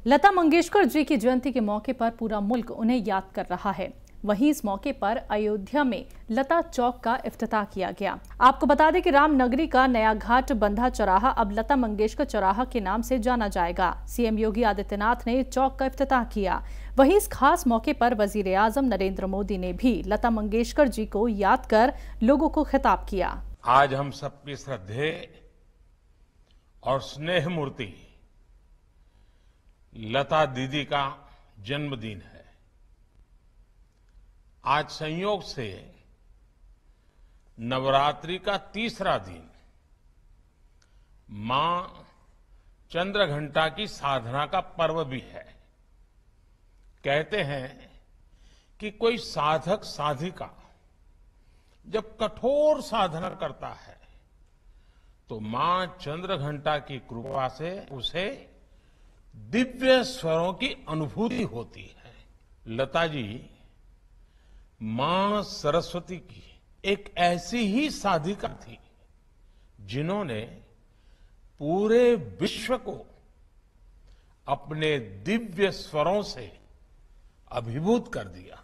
लता मंगेशकर जी की जयंती के मौके पर पूरा मुल्क उन्हें याद कर रहा है। वहीं इस मौके पर अयोध्या में लता चौक का इफ्तिताह किया गया। आपको बता दें कि रामनगरी का नया घाट बंधा चौराहा अब लता मंगेशकर चौराहा के नाम से जाना जाएगा। सीएम योगी आदित्यनाथ ने चौक का इफ्तिताह किया। वहीं इस खास मौके पर वजीर आजम नरेंद्र मोदी ने भी लता मंगेशकर जी को याद कर लोगों को खिताब किया। आज हम सबकी श्रद्धेय और स्नेह मूर्ति लता दीदी का जन्मदिन है। आज संयोग से नवरात्रि का तीसरा दिन मां चंद्रघंटा की साधना का पर्व भी है। कहते हैं कि कोई साधक साधिका जब कठोर साधना करता है तो मां चंद्रघंटा की कृपा से उसे दिव्य स्वरों की अनुभूति होती है। लता जी मां सरस्वती की एक ऐसी ही साधिका थी जिन्होंने पूरे विश्व को अपने दिव्य स्वरों से अभिभूत कर दिया।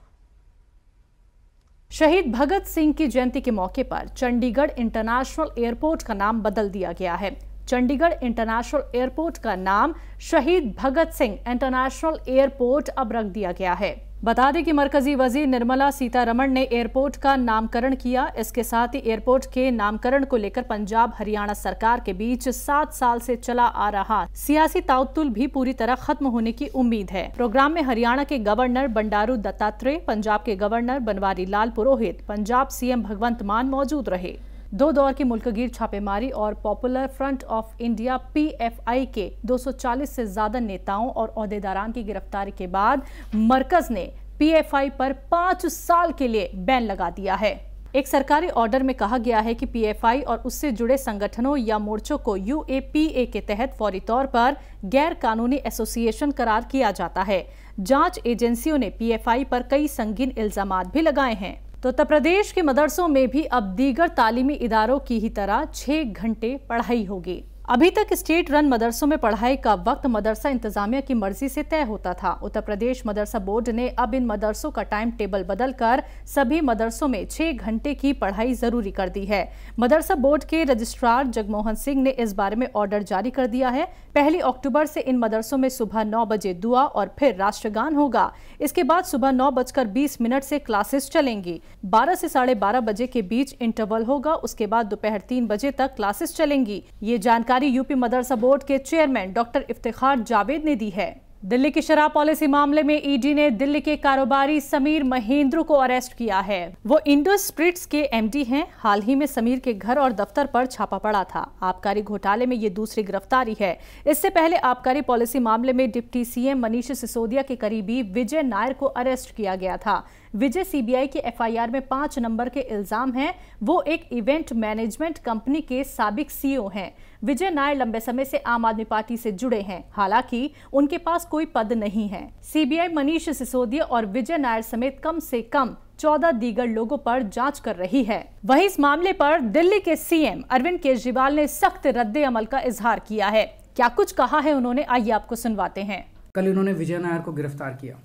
शहीद भगत सिंह की जयंती के मौके पर चंडीगढ़ इंटरनेशनल एयरपोर्ट का नाम बदल दिया गया है। चंडीगढ़ इंटरनेशनल एयरपोर्ट का नाम शहीद भगत सिंह इंटरनेशनल एयरपोर्ट अब रख दिया गया है। बता दें कि मरकजी वजीर निर्मला सीतारमण ने एयरपोर्ट का नामकरण किया। इसके साथ ही एयरपोर्ट के नामकरण को लेकर पंजाब हरियाणा सरकार के बीच 7 साल से चला आ रहा सियासी ताउतुल भी पूरी तरह खत्म होने की उम्मीद है। प्रोग्राम में हरियाणा के गवर्नर बंडारू दत्तात्रेय, पंजाब के गवर्नर बनवारी लाल पुरोहित, पंजाब सीएम भगवंत मान मौजूद रहे। 2 दौर की मुल्कगीर छापेमारी और popular front of India PFI के 240 से ज्यादा नेताओं और ओहदेदारान की गिरफ्तारी के बाद मरकज ने PFI पर 5 साल के लिए बैन लगा दिया है। एक सरकारी ऑर्डर में कहा गया है कि PFI और उससे जुड़े संगठनों या मोर्चों को UAPA के तहत फौरी तौर पर गैर कानूनी एसोसिएशन करार किया जाता है। जांच एजेंसियों ने PFI पर कई संगीन इल्जामात भी लगाए हैं। तो उत्तर प्रदेश के मदरसों में भी अब दीगर तालीमी इदारों की ही तरह 6 घंटे पढ़ाई होगी। अभी तक स्टेट रन मदरसों में पढ़ाई का वक्त मदरसा इंतजामिया की मर्जी से तय होता था। उत्तर प्रदेश मदरसा बोर्ड ने अब इन मदरसों का टाइम टेबल बदलकर सभी मदरसों में 6 घंटे की पढ़ाई जरूरी कर दी है। मदरसा बोर्ड के रजिस्ट्रार जगमोहन सिंह ने इस बारे में ऑर्डर जारी कर दिया है। 1 अक्टूबर से इन मदरसों में सुबह 9 बजे दुआ और फिर राष्ट्रगान होगा। इसके बाद सुबह 9:20 से क्लासेस चलेंगी। 12 से 12:30 बजे के बीच इंटरवल होगा। उसके बाद दोपहर 3 बजे तक क्लासेस चलेंगी। ये जानकारी यूपी मदरसा बोर्ड के चेयरमैन डॉक्टर इफ्तिखार जावेद ने दी है। दिल्ली की शराब पॉलिसी मामले में ईडी ने दिल्ली के कारोबारी समीर महेंद्र को अरेस्ट किया है। वो इंडस स्पिरिट्स के MD हैं। हाल ही में समीर के घर और दफ्तर पर छापा पड़ा था। आबकारी घोटाले में ये दूसरी गिरफ्तारी है। इससे पहले आबकारी पॉलिसी मामले में डिप्टी CM मनीष सिसोदिया के करीबी विजय नायर को अरेस्ट किया गया था। विजय CBI के FIR में 5 नंबर के इल्जाम हैं। वो एक इवेंट मैनेजमेंट कंपनी के साबिक CEO हैं। विजय नायर लंबे समय से आम आदमी पार्टी से जुड़े हैं। हालांकि उनके पास कोई पद नहीं है। CBI मनीष सिसोदिया और विजय नायर समेत कम से कम 14 दीगर लोगों पर जांच कर रही है। वहीं इस मामले पर दिल्ली के CM अरविंद केजरीवाल ने सख्त रद्दे अमल का इजहार किया है। क्या कुछ कहा है उन्होंने, आइए आपको सुनवाते हैं। कल इन्होंने विजय नायर को गिरफ्तार किया।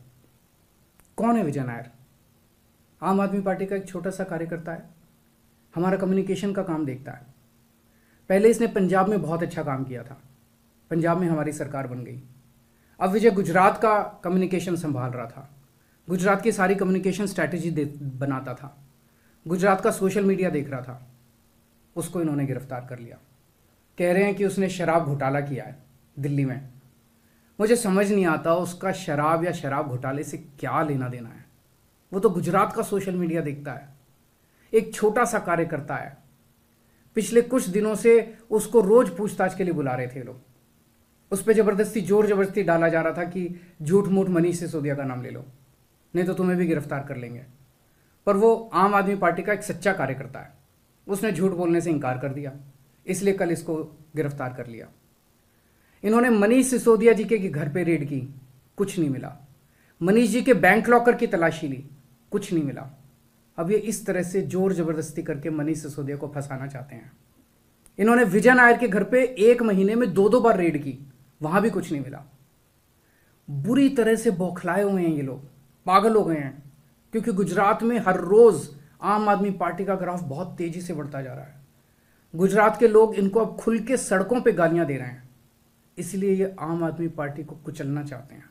कौन है विजय नायर? आम आदमी पार्टी का एक छोटा सा कार्यकर्ता है। हमारा कम्युनिकेशन का काम देखता है। पहले इसने पंजाब में बहुत अच्छा काम किया था। पंजाब में हमारी सरकार बन गई। अब विजय गुजरात का कम्युनिकेशन संभाल रहा था। गुजरात की सारी कम्युनिकेशन स्ट्रैटेजी बनाता था। गुजरात का सोशल मीडिया देख रहा था। उसको इन्होंने गिरफ्तार कर लिया। कह रहे हैं कि उसने शराब घोटाला किया है दिल्ली में। मुझे समझ नहीं आता उसका शराब या शराब घोटाले से क्या लेना देना है। वो तो गुजरात का सोशल मीडिया देखता है। एक छोटा सा कार्यकर्ता है। पिछले कुछ दिनों से उसको रोज पूछताछ के लिए बुला रहे थे लोग। उस पर जोर जबरदस्ती डाला जा रहा था कि झूठ मूठ मनीष सिसोदिया का नाम ले लो, नहीं तो तुम्हें भी गिरफ्तार कर लेंगे। पर वो आम आदमी पार्टी का एक सच्चा कार्यकर्ता है। उसने झूठ बोलने से इनकार कर दिया, इसलिए कल इसको गिरफ्तार कर लिया। इन्होंने मनीष सिसोदिया जी के घर पे रेड की, कुछ नहीं मिला। मनीष जी के बैंक लॉकर की तलाशी ली, कुछ नहीं मिला। अब ये इस तरह से जोर जबरदस्ती करके मनीष सिसोदिया को फंसाना चाहते हैं। इन्होंने विजय नायर के घर पे 1 महीने में 2 बार रेड की, वहां भी कुछ नहीं मिला। बुरी तरह से बौखलाए हुए हैं, ये लोग पागल हो गए हैं, क्योंकि गुजरात में हर रोज आम आदमी पार्टी का ग्राफ बहुत तेजी से बढ़ता जा रहा है। गुजरात के लोग इनको अब खुल के सड़कों पे गालियां दे रहे हैं, इसलिए ये आम आदमी पार्टी को कुचलना चाहते हैं।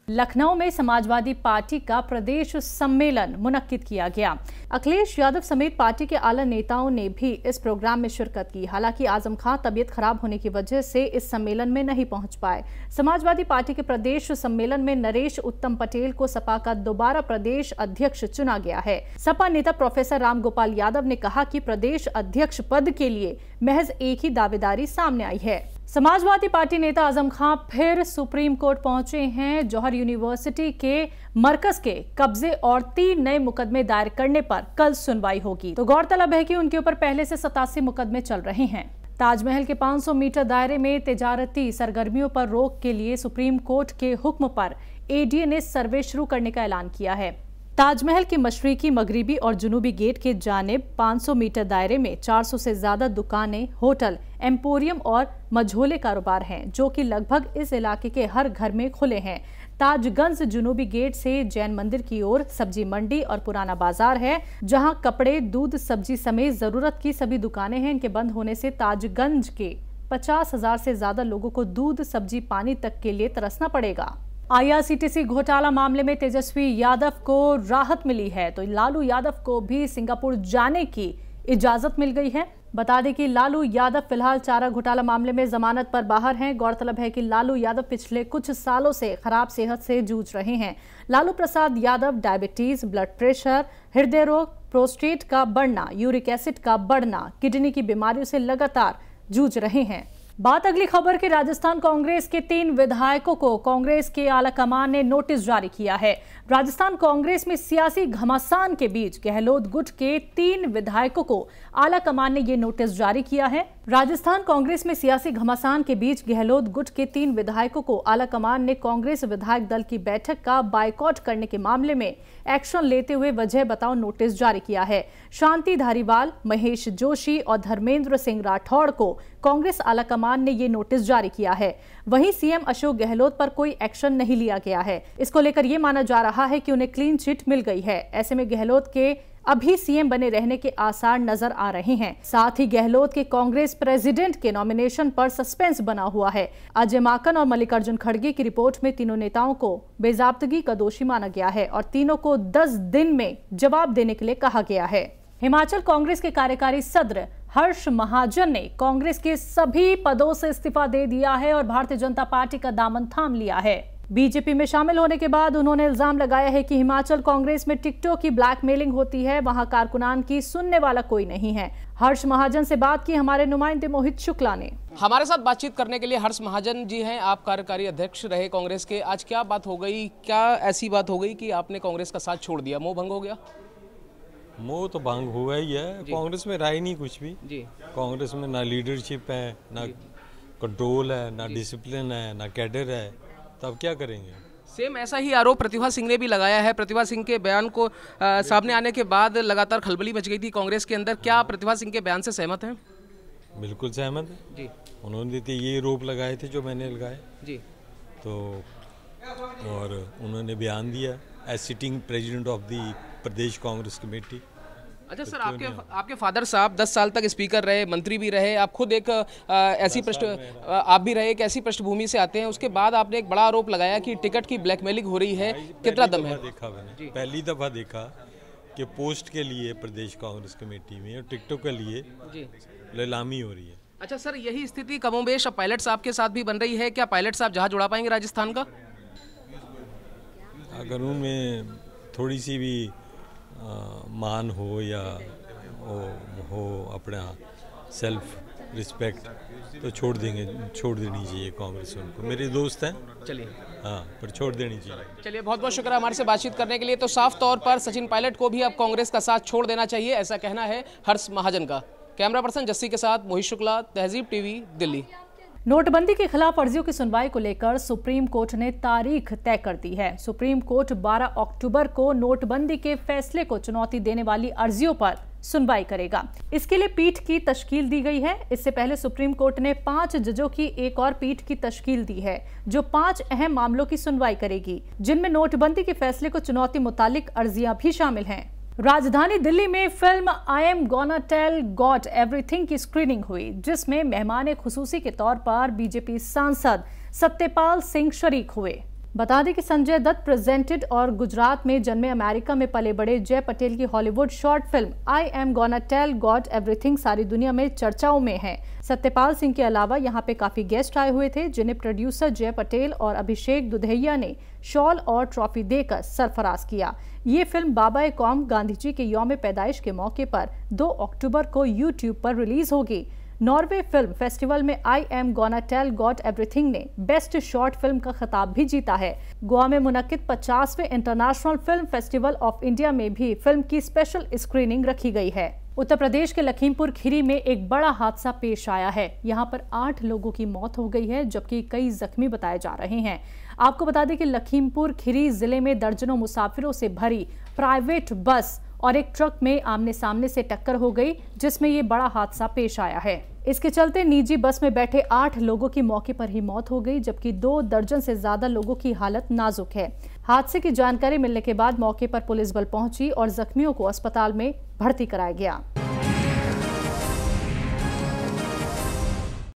लखनऊ में समाजवादी पार्टी का प्रदेश सम्मेलन मुनक्किद किया गया। अखिलेश यादव समेत पार्टी के आला नेताओं ने भी इस प्रोग्राम में शिरकत की। हालांकि आजम खान तबीयत खराब होने की वजह से इस सम्मेलन में नहीं पहुंच पाए। समाजवादी पार्टी के प्रदेश सम्मेलन में नरेश उत्तम पटेल को सपा का दोबारा प्रदेश अध्यक्ष चुना गया है। सपा नेता प्रोफेसर रामगोपाल यादव ने कहा कि प्रदेश अध्यक्ष पद के लिए महज एक ही दावेदारी सामने आई है। समाजवादी पार्टी नेता आजम खान फिर सुप्रीम कोर्ट पहुंचे हैं। जौहर यूनिवर्सिटी के मरकज के कब्जे और 3 नए मुकदमे दायर करने पर कल सुनवाई होगी। तो गौरतलब है कि उनके ऊपर पहले से 87 मुकदमे चल रहे हैं। ताजमहल के 500 मीटर दायरे में तिजारती सरगर्मियों पर रोक के लिए सुप्रीम कोर्ट के हुक्म पर एडीए ने सर्वे शुरू करने का ऐलान किया है। ताजमहल के मशरिकी, मगरिबी और जुनूबी गेट के जानिब 500 मीटर दायरे में 400 से ज्यादा दुकानें, होटल, एम्पोरियम और मझोले कारोबार हैं, जो कि लगभग इस इलाके के हर घर में खुले हैं। ताजगंज जुनूबी गेट से जैन मंदिर की ओर सब्जी मंडी और पुराना बाजार है, जहां कपड़े, दूध, सब्जी समेत जरूरत की सभी दुकानें हैं। इनके बंद होने से ताजगंज के 50,000 से ज्यादा लोगों को दूध, सब्जी, पानी तक के लिए तरसना पड़ेगा। IRCTC घोटाला मामले में तेजस्वी यादव को राहत मिली है, तो लालू यादव को भी सिंगापुर जाने की इजाजत मिल गई है। बता दें कि लालू यादव फिलहाल चारा घोटाला मामले में जमानत पर बाहर हैं। गौरतलब है कि लालू यादव पिछले कुछ सालों से खराब सेहत से जूझ रहे हैं। Lalu Prasad Yadav diabetes, blood pressure, हृदय रोग, प्रोस्टेट का बढ़ना, यूरिक एसिड का बढ़ना, किडनी की बीमारियों से लगातार जूझ रहे हैं। बात अगली खबर की। राजस्थान कांग्रेस के 3 विधायकों को कांग्रेस के आलाकमान ने नोटिस जारी किया है। राजस्थान कांग्रेस में सियासी घमासान के बीच गहलोत गुट के 3 विधायकों को आलाकमान ने ये नोटिस जारी किया है। राजस्थान कांग्रेस में सियासी घमासान के बीच गहलोत गुट के 3 विधायकों को आलाकमान ने कांग्रेस विधायक दल की बैठक का बायकॉट करने के मामले में एक्शन लेते हुए वजह बताओ नोटिस जारी किया है। शांति धारीवाल, महेश जोशी और धर्मेंद्र सिंह राठौड़ को कांग्रेस आलाकमान ने ये नोटिस जारी किया है। वहीं सीएम अशोक गहलोत पर कोई एक्शन नहीं लिया गया है। इसको लेकर यह माना जा रहा है कि उन्हें क्लीन चिट मिल गई है। ऐसे में गहलोत के अभी सीएम बने रहने के आसार नजर आ रहे हैं। साथ ही गहलोत के कांग्रेस प्रेसिडेंट के नॉमिनेशन पर सस्पेंस बना हुआ है। अजय माकन और मल्लिकार्जुन खड़गे की रिपोर्ट में तीनों नेताओं को बेजाब्तगी का दोषी माना गया है और तीनों को 10 दिन में जवाब देने के लिए कहा गया है। हिमाचल कांग्रेस के कार्यकारी सदस्य हर्ष महाजन ने कांग्रेस के सभी पदों से इस्तीफा दे दिया है और भारतीय जनता पार्टी का दामन थाम लिया है। बीजेपी में शामिल होने के बाद उन्होंने इल्जाम लगाया है कि हिमाचल कांग्रेस में टिकटों की ब्लैकमेलिंग होती है, वहां कारकुनान की सुनने वाला कोई नहीं है। हर्ष महाजन से बात की हमारे नुमाइंदे मोहित शुक्ला ने। हमारे साथ बातचीत करने के लिए हर्ष महाजन जी हैं। आप कार्यकारी अध्यक्ष रहे कांग्रेस के। आज क्या बात हो गई, क्या ऐसी बात हो गई कि आपने कांग्रेस का साथ छोड़ दिया? मोह भंग हो गया? मोह तो भंग हुआ ही है। कांग्रेस में रहा ही नहीं कुछ भी जी। कांग्रेस में ना लीडरशिप है, ना कंट्रोल है, ना डिसिप्लिन है, ना कैडर है, तब क्या करेंगे? सेम ऐसा ही आरोप प्रतिभा सिंह ने भी लगाया है। प्रतिभा सिंह के बयान को सामने आने के बाद लगातार खलबली मच गई थी कांग्रेस के अंदर। क्या प्रतिभा सिंह के बयान से सहमत हैं? बिल्कुल सहमत है जी। उन्होंने तो ये आरोप लगाए थे जो मैंने लगाए जी, तो और उन्होंने बयान दिया as sitting president of the Pradesh Congress committee. अच्छा सर, आपके फादर साहब 10 साल तक स्पीकर रहे, मंत्री भी रहे, आप खुद एक ऐसी आप भी रहे एक ऐसी पृष्ठभूमि से आते हैं। उसके बाद आपने एक बड़ा आरोप लगाया कि टिकट की ब्लैकमेलिंग हो रही है। कितना दम है? देखा मैंने, पहली दफा देखा कि पोस्ट के लिए प्रदेश कांग्रेस कमेटी में और टिकटों के लिए नीलामी हो रही है। अच्छा सर, यही स्थिति कमोबेश अब पायलट साहब के साथ भी बन रही है। क्या पायलट साहब जहाज उड़ा पाएंगे राजस्थान का? अगर उनमें थोड़ी सी भी मान हो या हो अपना सेल्फ रिस्पेक्ट, तो छोड़ देनी चाहिए कांग्रेस उनको। मेरे दोस्त हैं, चलिए हाँ, पर छोड़ देनी चाहिए। चलिए, बहुत बहुत शुक्रिया हमारे से बातचीत करने के लिए। तो साफ तौर पर सचिन पायलट को भी अब कांग्रेस का साथ छोड़ देना चाहिए, ऐसा कहना है हर्ष महाजन का। कैमरा पर्सन जस्सी के साथ मोहित शुक्ला, तहजीब टीवी, दिल्ली। नोटबंदी के खिलाफ अर्जियों की सुनवाई को लेकर सुप्रीम कोर्ट ने तारीख तय कर दी है। सुप्रीम कोर्ट 12 अक्टूबर को नोटबंदी के फैसले को चुनौती देने वाली अर्जियों पर सुनवाई करेगा। इसके लिए पीठ की तश्कील दी गई है। इससे पहले सुप्रीम कोर्ट ने 5 जजों की एक और पीठ की तश्कील दी है जो 5 अहम मामलों की सुनवाई करेगी, जिनमें नोटबंदी के फैसले को चुनौती मुतालिक अर्जियां भी शामिल हैं। राजधानी दिल्ली में film I am gonna tell God everything की स्क्रीनिंग हुई, जिसमें मेहमान खुसूसी के तौर पर बीजेपी सांसद सत्यपाल सिंह शरीक हुए। बता दें कि संजय दत्त प्रेजेंटेड और गुजरात में जन्मे अमेरिका में पले बड़े जय पटेल की Hollywood short film I am gonna tell God everything सारी दुनिया में चर्चाओं में है। सत्यपाल सिंह के अलावा यहाँ पे काफी गेस्ट आए हुए थे, जिन्हें प्रोड्यूसर जय पटेल और अभिषेक दुधैया ने शॉल और ट्रॉफी देकर सरफराज किया। ये फिल्म बाबा-ए-कौम गांधी जी के यौम पैदाइश के मौके पर 2 अक्टूबर को यूट्यूब पर रिलीज होगी। नॉर्वे फिल्म फेस्टिवल में I am gonna tell God everything ने बेस्ट शॉर्ट फिल्म का खिताब भी जीता है। गोवा में मुनक्किद 50वें international film festival of India में भी फिल्म की स्पेशल स्क्रीनिंग रखी गई है। उत्तर प्रदेश के लखीमपुर खीरी में एक बड़ा हादसा पेश आया है। यहाँ पर 8 लोगों की मौत हो गई है, जबकि कई जख्मी बताए जा रहे हैं। आपको बता दें कि लखीमपुर खीरी जिले में दर्जनों मुसाफिरों से भरी प्राइवेट बस और एक ट्रक में आमने सामने से टक्कर हो गई, जिसमें ये बड़ा हादसा पेश आया है। इसके चलते निजी बस में बैठे 8 लोगों की मौके पर ही मौत हो गई, जबकि 2 दर्जन से ज्यादा लोगों की हालत नाजुक है। हादसे की जानकारी मिलने के बाद मौके पर पुलिस बल पहुंची और जख्मियों को अस्पताल में भर्ती कराया गया।